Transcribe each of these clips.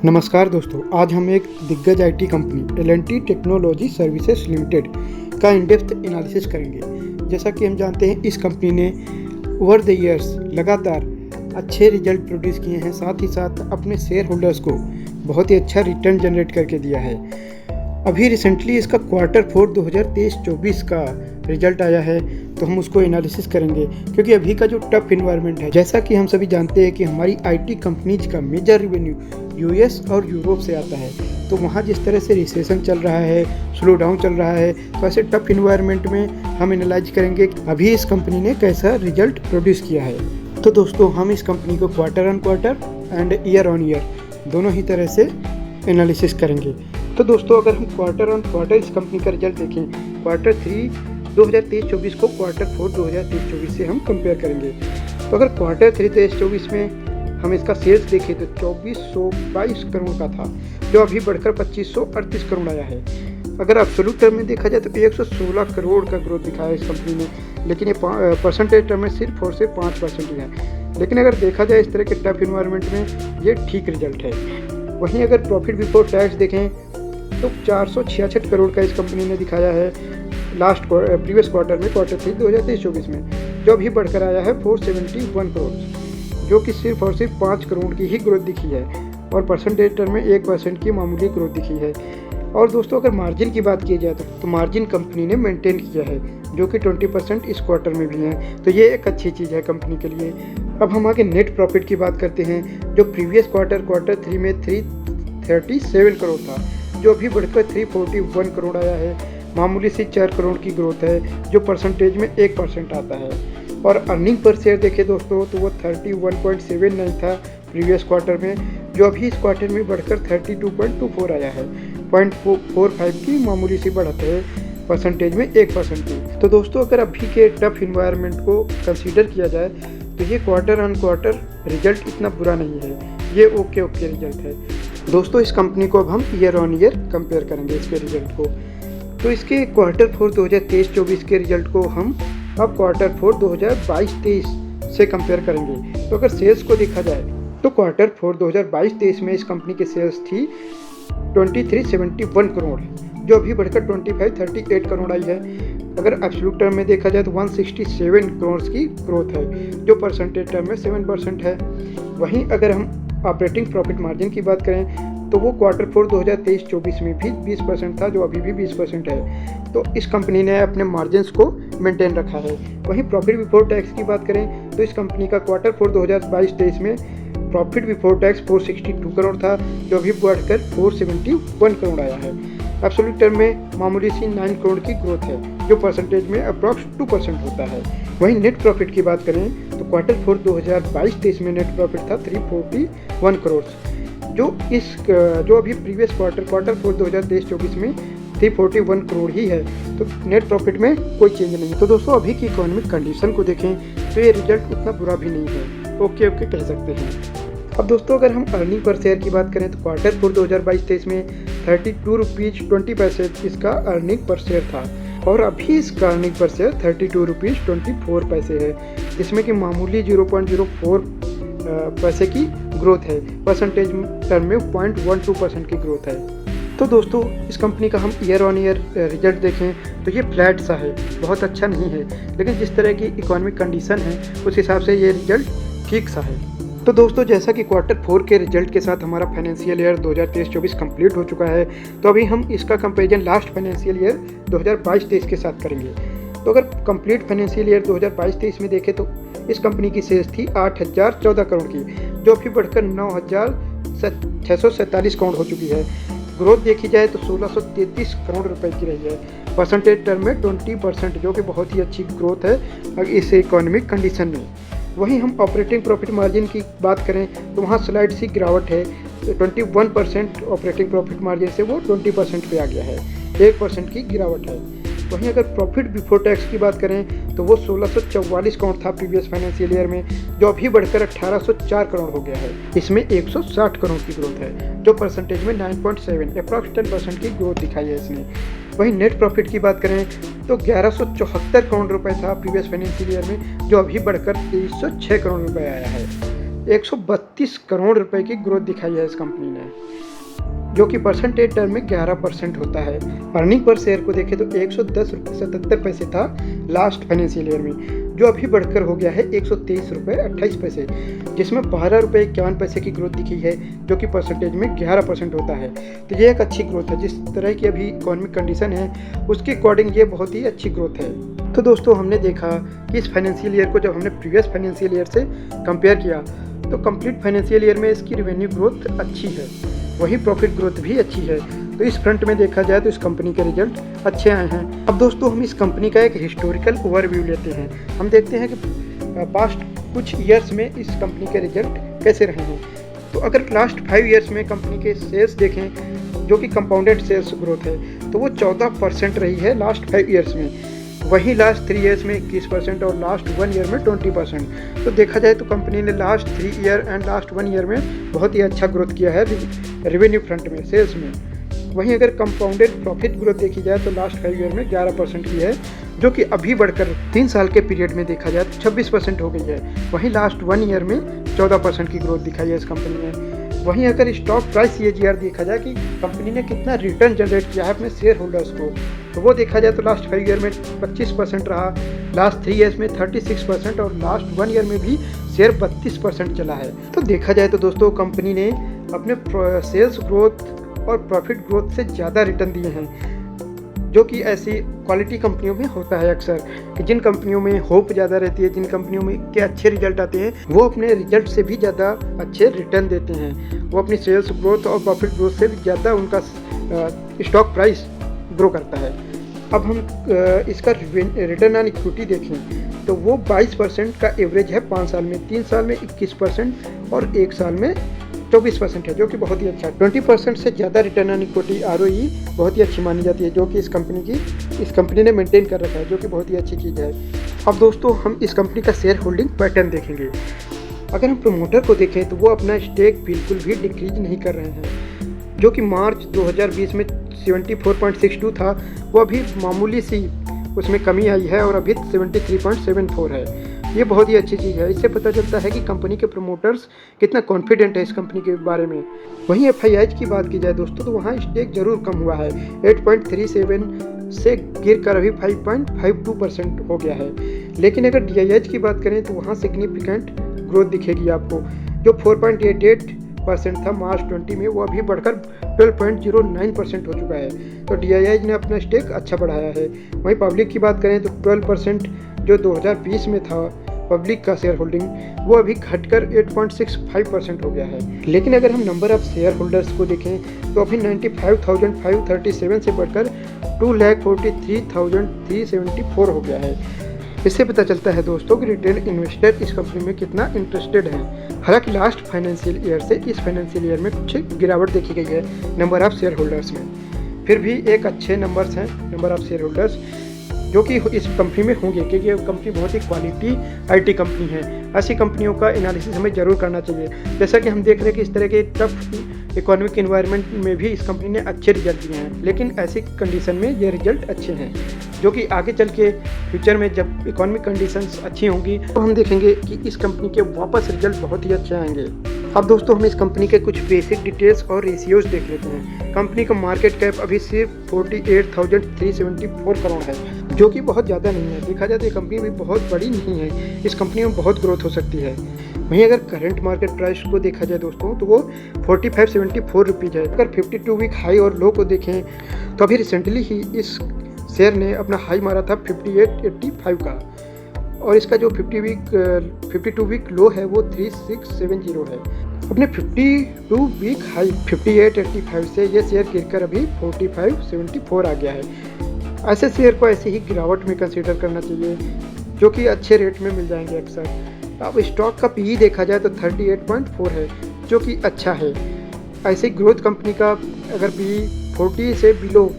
नमस्कार दोस्तों, आज हम एक दिग्गज IT company L&T technology services limited का इन डेप्थ एनालिसिस करेंगे। जैसा कि हम जानते हैं, इस कंपनी ने ओवर द ईयर्स लगातार अच्छे रिजल्ट प्रोड्यूस किए हैं, साथ ही साथ अपने शेयर होल्डर्स को बहुत ही अच्छा रिटर्न जनरेट करके दिया है। अभी रिसेंटली इसका Q4 2023-24 का रिजल्ट आया है, तो हम उसको एनालिसिस करेंगे, क्योंकि अभी का जो टफ इन्वायरमेंट है, जैसा कि हम सभी जानते हैं कि हमारी आईटी कंपनीज का मेजर रेवेन्यू यूएस और यूरोप से आता है। तो वहाँ जिस तरह से रिसेशन चल रहा है, स्लो डाउन चल रहा है, तो ऐसे टफ इन्वायरमेंट में हम एनालाइज करेंगे कि अभी इस कंपनी ने कैसा रिजल्ट प्रोड्यूस किया है। तो दोस्तों, हम इस कंपनी को quarter on quarter and year on year दोनों ही तरह से एनालिसिस करेंगे। तो दोस्तों, अगर हम क्वार्टर ऑन क्वार्टर इस कंपनी का रिजल्ट देखें, Q3 2023-24 को Q4 2023-24 से हम कंपेयर करेंगे। तो अगर Q3 2023-24 में हम इसका सेल्स देखें तो 2422 करोड़ का था, जो अभी बढ़कर 2538 करोड़ आया है। अगर एब्सोल्यूट टर्म में देखा जाए तो 116 करोड़ का ग्रोथ दिखाया इस कंपनी ने, लेकिन ये परसेंटेज टर्म में सिर्फ और सिर्फ 5% ही है। लेकिन अगर देखा जाए इस तरह के टफ इन्वायरमेंट में ये ठीक रिजल्ट है। वहीं अगर प्रॉफिट बिफोर टैक्स देखें तो 466 करोड़ का इस कंपनी ने दिखाया है प्रीवियस क्वार्टर में, Q3 2023-24 में, जो अभी बढ़कर आया है 471 करोड़, जो कि सिर्फ और सिर्फ 5 करोड़ की ही ग्रोथ दिखी है और परसेंटेज टर्म में 1% की मामूली ग्रोथ दिखी है। और दोस्तों, अगर मार्जिन की बात की जाए तो मार्जिन कंपनी ने मेंटेन किया है, जो कि 20% इस क्वार्टर में भी है, तो ये एक अच्छी चीज़ है कंपनी के लिए। अब हम आगे नेट प्रॉफिट की बात करते हैं, जो प्रीवियस Q3 में 337 करोड़ था, जो अभी बढ़कर 341 करोड़ आया है। मामूली सी 4 करोड़ की ग्रोथ है, जो परसेंटेज में 1% आता है। और अर्निंग पर शेयर देखें दोस्तों, तो वो 31.79 था प्रीवियस क्वार्टर में, जो अभी इस क्वार्टर में बढ़कर 32.24 आया है। 0.45 की मामूली सी बढ़त है, परसेंटेज में 1% की। तो दोस्तों, अगर अभी के टफ इन्वायरमेंट को कंसीडर किया जाए तो ये क्वार्टर ऑन क्वार्टर रिजल्ट इतना बुरा नहीं है, ये ओके रिजल्ट है। दोस्तों, इस कंपनी को अब हम ईयर ऑन ईयर कंपेयर करेंगे इसके रिजल्ट को। तो इसके Q4 2023-24 के रिजल्ट को हम अब Q4 2022-23 से कंपेयर करेंगे। तो अगर सेल्स को देखा जाए तो Q4 2022-23 में इस कंपनी की सेल्स थी 2371 करोड़, जो अभी बढ़कर 2538 करोड़ आई है। अगर एब्सोल्यूट टर्म में देखा जाए तो 167 करोड़ की ग्रोथ है, जो परसेंटेज टर्म में 7% है। वहीं अगर हम ऑपरेटिंग प्रॉफिट मार्जिन की बात करें तो वो Q4 2023-24 में भी 20% था, जो अभी भी 20% है। तो इस कंपनी ने अपने मार्जिन्स को मेंटेन रखा है। वहीं प्रॉफिट बिफोर टैक्स की बात करें तो इस कंपनी का Q4 2022-23 में प्रॉफिट बिफोर टैक्स 462 करोड़ था, जो अभी बढ़कर 471 करोड़ आया है। एब्सोल्यूट टर्म में मामूली सी 9 करोड़ की ग्रोथ है, जो परसेंटेज में अप्रॉक्स 2% होता है। वहीं नेट प्रॉफिट की बात करें तो Q4 2022-23 में नेट प्रॉफिट था 341 करोड़, जो अभी प्रीवियस Q4 2023-24 में 341 करोड़ ही है। तो नेट प्रॉफिट में कोई चेंज नहीं। तो दोस्तों, अभी की इकोनॉमिक कंडीशन को देखें तो ये रिजल्ट उतना बुरा भी नहीं है, ओके कह सकते हैं। अब दोस्तों, अगर हम अर्निंग पर शेयर की बात करें तो Q4 2022-23 में 32 रुपीज़ 20 पैसे इसका अर्निंग पर शेयर था, और अभी इसका अर्निंग पर शेयर 32 रुपीज़ 24 पैसे है, जिसमें कि मामूली 0.04 पैसे की ग्रोथ है। परसेंटेज टर्म में 0.12% की ग्रोथ है। तो दोस्तों, इस कंपनी का हम ईयर ऑन ईयर रिजल्ट देखें तो ये फ्लैट सा है, बहुत अच्छा नहीं है, लेकिन जिस तरह की इकोनॉमिक कंडीशन है उस हिसाब से ये रिजल्ट ठीक सा है। तो दोस्तों, जैसा कि Q4 के रिजल्ट के साथ हमारा फाइनेंशियल ईयर 2023-24 कंप्लीट हो चुका है, तो अभी हम इसका कंपैरिजन लास्ट फाइनेंशियल ईयर 2022-23 के साथ करेंगे। तो अगर कंप्लीट फाइनेंशियल ईयर 2022-23 में देखें तो इस कंपनी की सेल्स थी 8014 करोड़ की, जो अभी बढ़कर 9647 करोड़ हो चुकी है। ग्रोथ देखी जाए तो 1633 करोड़ रुपए की रही है। परसेंटेज टर्म में 20%, जो कि बहुत ही अच्छी ग्रोथ है इस इकोनॉमिक कंडीशन में। वहीं हम ऑपरेटिंग प्रॉफिट मार्जिन की बात करें तो वहाँ स्लाइड सी गिरावट है, 21% ऑपरेटिंग प्रॉफिट मार्जिन से वो 20% पे आ गया है, 1% की गिरावट है। वहीं अगर प्रॉफिट बिफोर टैक्स की बात करें तो वो 1644 करोड़ था प्रीवियस फाइनेंशियल ईयर में, जो अभी बढ़कर 1804 करोड़ हो गया है। इसमें 160 करोड़ की ग्रोथ है, जो परसेंटेज में 9.7 अप्रॉक्स 10% की ग्रोथ दिखाई है इसने। वहीं नेट प्रॉफिट की बात करें तो 1174 करोड़ रुपए था प्रीवियस फाइनेंशियल ईयर में, जो अभी बढ़कर 2306 करोड़ रुपए आया है। 132 करोड़ रुपए की ग्रोथ दिखाई है इस कंपनी ने, जो कि परसेंटेज टर्म में 11% होता है। अर्निंग पर शेयर को देखें तो 110 रुपये 77 पैसे था लास्ट फाइनेंशियल ईयर में, जो अभी बढ़कर हो गया है 123 रुपये 28 पैसे, जिसमें 12 रुपये 51 पैसे की ग्रोथ दिखी है, जो कि परसेंटेज में 11% होता है। तो ये एक अच्छी ग्रोथ है। जिस तरह की अभी इकोनॉमिक कंडीशन है उसके अकॉर्डिंग ये बहुत ही अच्छी ग्रोथ है। तो दोस्तों हमने देखा कि इस फाइनेंशियल ईयर को जब हमने प्रीवियस फाइनेंशियल ईयर से कंपेयर किया तो कंप्लीट फाइनेंशियल ईयर में इसकी रेवेन्यू ग्रोथ अच्छी है, वही प्रॉफिट ग्रोथ भी अच्छी है। तो इस फ्रंट में देखा जाए तो इस कंपनी के रिजल्ट अच्छे आए हैं। अब दोस्तों हम इस कंपनी का एक हिस्टोरिकल ओवरव्यू लेते हैं। हम देखते हैं कि पास्ट कुछ ईयर्स में इस कंपनी के रिजल्ट कैसे रहे हैं। तो अगर लास्ट 5 ईयर्स में कंपनी के सेल्स देखें, जो कि कंपाउंडेड सेल्स ग्रोथ है, तो वो 14% रही है लास्ट 5 ईयर्स में। वहीं लास्ट 3 ईयर्स में 21% और लास्ट 1 ईयर में 20%। तो देखा जाए तो कंपनी ने last 3 year and last 1 year में बहुत ही अच्छा ग्रोथ किया है रेवेन्यू फ्रंट में, सेल्स में। वहीं अगर कंपाउंडेड प्रॉफिट ग्रोथ देखी जाए तो लास्ट 5 ईयर में 11% की है, जो कि अभी बढ़कर 3 साल के पीरियड में देखा जाए तो 26% हो गई है। वहीं लास्ट 1 ईयर में 14% की ग्रोथ दिखाई है इस कंपनी ने। वहीं अगर स्टॉक प्राइस CAGR देखा जाए कि कंपनी ने कितना रिटर्न जनरेट किया है अपने शेयर होल्डर्स को, तो वो देखा जाए तो लास्ट 5 ईयर में 25% रहा, लास्ट 3 ईयर्स में 36% और लास्ट 1 ईयर में भी शेयर 32% चला है। तो देखा जाए तो दोस्तों कंपनी ने अपने सेल्स ग्रोथ और प्रॉफिट ग्रोथ से ज़्यादा रिटर्न दिए हैं, जो कि ऐसी क्वालिटी कंपनियों में होता है अक्सर कि जिन कंपनियों में होप ज़्यादा रहती है, जिन कंपनियों में के अच्छे रिजल्ट आते हैं, वो अपने रिजल्ट से भी ज़्यादा अच्छे रिटर्न देते हैं। वो अपनी सेल्स ग्रोथ और प्रॉफिट ग्रोथ से भी ज़्यादा उनका स्टॉक प्राइस ग्रो करता है। अब हम इसका रिटर्न ऑन इक्विटी देखें तो वो 22% का एवरेज है 5 साल में, 3 साल में 21% और 1 साल में 24% है, जो कि बहुत ही अच्छा है। 20% से ज़्यादा रिटर्न ऑन इक्विटी ROE बहुत ही अच्छी मानी जाती है, जो कि इस कंपनी ने मेंटेन कर रखा है, जो कि बहुत ही अच्छी चीज़ है। अब दोस्तों हम इस कंपनी का शेयर होल्डिंग पैटर्न देखेंगे। अगर हम प्रमोटर को देखें तो वो अपना स्टेक बिल्कुल भी डिक्रीज नहीं कर रहे हैं, जो कि मार्च 2020 में 74.62 था, वो अभी मामूली सी उसमें कमी आई है और अभी 73.74 है। ये बहुत ही अच्छी चीज़ है। इससे पता चलता है कि कंपनी के प्रमोटर्स कितना कॉन्फिडेंट है इस कंपनी के बारे में। वहीं FIIs की बात की जाए दोस्तों तो वहाँ स्टेक जरूर कम हुआ है, 8.37 से गिर कर अभी 5.52% हो गया है। लेकिन अगर DIIs की बात करें तो वहाँ सिग्निफिकेंट ग्रोथ दिखेगी आपको, जो 4.88% था मार्च 20 में, वो अभी बढ़कर 12.09% हो चुका है। तो DIIs ने अपना स्टेक अच्छा बढ़ाया है। वहीं पब्लिक की बात करें तो 12% जो 2020 में था पब्लिक का शेयर होल्डिंग, वो अभी घटकर 8.65% हो गया है। लेकिन अगर हम नंबर ऑफ शेयर होल्डर्स को देखें तो अभी 95,537 से बढ़कर 2,43,374 हो गया है। इससे पता चलता है दोस्तों कि रिटेल इन्वेस्टर इस कंपनी में कितना इंटरेस्टेड है। हालांकि लास्ट फाइनेंशियल ईयर से इस फाइनेंशियल ईयर में कुछ गिरावट देखी गई है नंबर ऑफ शेयर होल्डर्स में, फिर भी एक अच्छे नंबर्स हैं नंबर ऑफ शेयर होल्डर्स, जो कि इस कंपनी में होंगे, क्योंकि ये कंपनी बहुत ही क्वालिटी IT कंपनी है। ऐसी कंपनियों का एनालिसिस हमें जरूर करना चाहिए। जैसा कि हम देख रहे हैं कि इस तरह के टफ इकोनॉमिक इन्वायरमेंट में भी इस कंपनी ने अच्छे रिजल्ट दिए हैं, लेकिन ऐसी कंडीशन में ये रिजल्ट अच्छे हैं, जो कि आगे चल के फ्यूचर में जब इकोनॉमिक कंडीशंस अच्छी होंगी तो हम देखेंगे कि इस कंपनी के वापस रिजल्ट बहुत ही अच्छे आएंगे। अब दोस्तों हम इस कंपनी के कुछ बेसिक डिटेल्स और रेशियोज देख लेते हैं। कंपनी का मार्केट कैप अभी सिर्फ 48,374 करोड़ है, जो कि बहुत ज़्यादा नहीं है। देखा जाए तो ये कंपनी भी बहुत बड़ी नहीं है, इस कंपनी में बहुत ग्रोथ हो सकती है। वहीं अगर करंट मार्केट प्राइस को देखा जाए दोस्तों तो वो 4574 रुपीज़ है। अगर 52 वीक हाई और लो को देखें तो अभी रिसेंटली ही इस शेयर ने अपना हाई मारा था 5885 का, और इसका जो 52 वीक लो है वो 3670 है। अपने 52 वीक हाई 5885 से ये शेयर गिरकर अभी 4574 आ गया है। ऐसे शेयर को ऐसे ही गिरावट में कंसीडर करना चाहिए, जो कि अच्छे रेट में मिल जाएंगे अक्सर। अब स्टॉक का PE देखा जाए तो 38.4 है, जो कि अच्छा है। ऐसे ग्रोथ कंपनी का अगर PE 40 से बिलो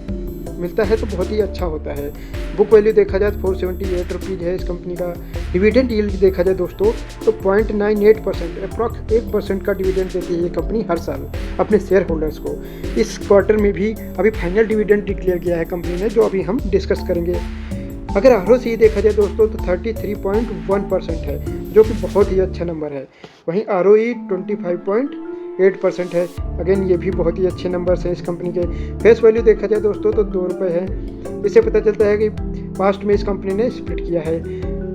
मिलता है तो बहुत ही अच्छा होता है। बुक वैल्यू देखा जाए तो 478 रुपीज़ है इस कंपनी का। डिविडेंड यील्ड देखा जाए दोस्तों तो 0.98%, अप्रॉक्स 1% का डिविडेंड देती है ये कंपनी हर साल अपने शेयर होल्डर्स को। इस क्वार्टर में भी अभी फाइनल डिविडेंड डिक्लेयर किया है कंपनी ने, जो अभी हम डिस्कस करेंगे। अगर ROCE देखा जाए दोस्तों तो 33.1% है, जो कि बहुत ही अच्छा नंबर है। वहीं ROE 25.8% है। अगेन ये भी बहुत ही अच्छे नंबर्स हैं इस कंपनी के। फेस वैल्यू देखा जाए दोस्तों तो 2 रुपये है। इससे पता चलता है कि पास्ट में इस कंपनी ने स्प्लिट किया है।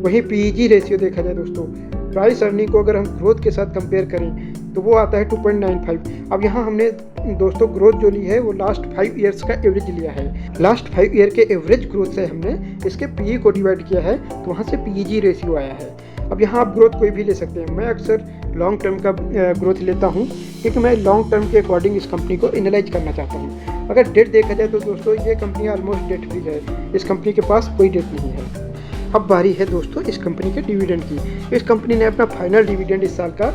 वहीं PEG रेशियो देखा जाए दोस्तों, प्राइस अर्निंग को अगर हम ग्रोथ के साथ कंपेयर करें तो वो आता है 2.95। अब यहाँ हमने दोस्तों ग्रोथ जो ली है वो लास्ट 5 ईयर्स का एवरेज लिया है। लास्ट 5 ईयर के एवरेज ग्रोथ से हमने इसके PE को डिवाइड किया है, तो वहाँ से PEG रेशियो आया है। अब यहाँ आप ग्रोथ कोई भी ले सकते हैं। मैं अक्सर लॉन्ग टर्म का ग्रोथ लेता हूँ, क्योंकि मैं लॉन्ग टर्म के अकॉर्डिंग इस कंपनी को एनालाइज करना चाहता हूँ। अगर डेट देखा जाए तो दोस्तों ये कंपनी ऑलमोस्ट डेट फ्री है। इस कंपनी के पास कोई डेट नहीं है। अब बारी है दोस्तों इस कंपनी के डिविडेंड की। इस कंपनी ने अपना फाइनल डिविडेंड इस साल का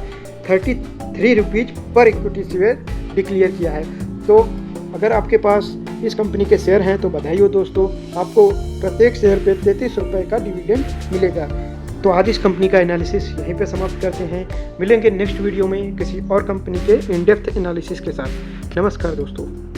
33 रुपीज़ पर इक्विटी शेयर डिक्लेयर किया है। तो अगर आपके पास इस कंपनी के शेयर हैं तो बधाई हो दोस्तों, आपको प्रत्येक शेयर पे 33 रुपये का डिविडेंड मिलेगा। तो आज इस कंपनी का एनालिसिस यहीं पे समाप्त करते हैं। मिलेंगे नेक्स्ट वीडियो में किसी और कंपनी के इन डेप्थ एनालिसिस के साथ। नमस्कार दोस्तों।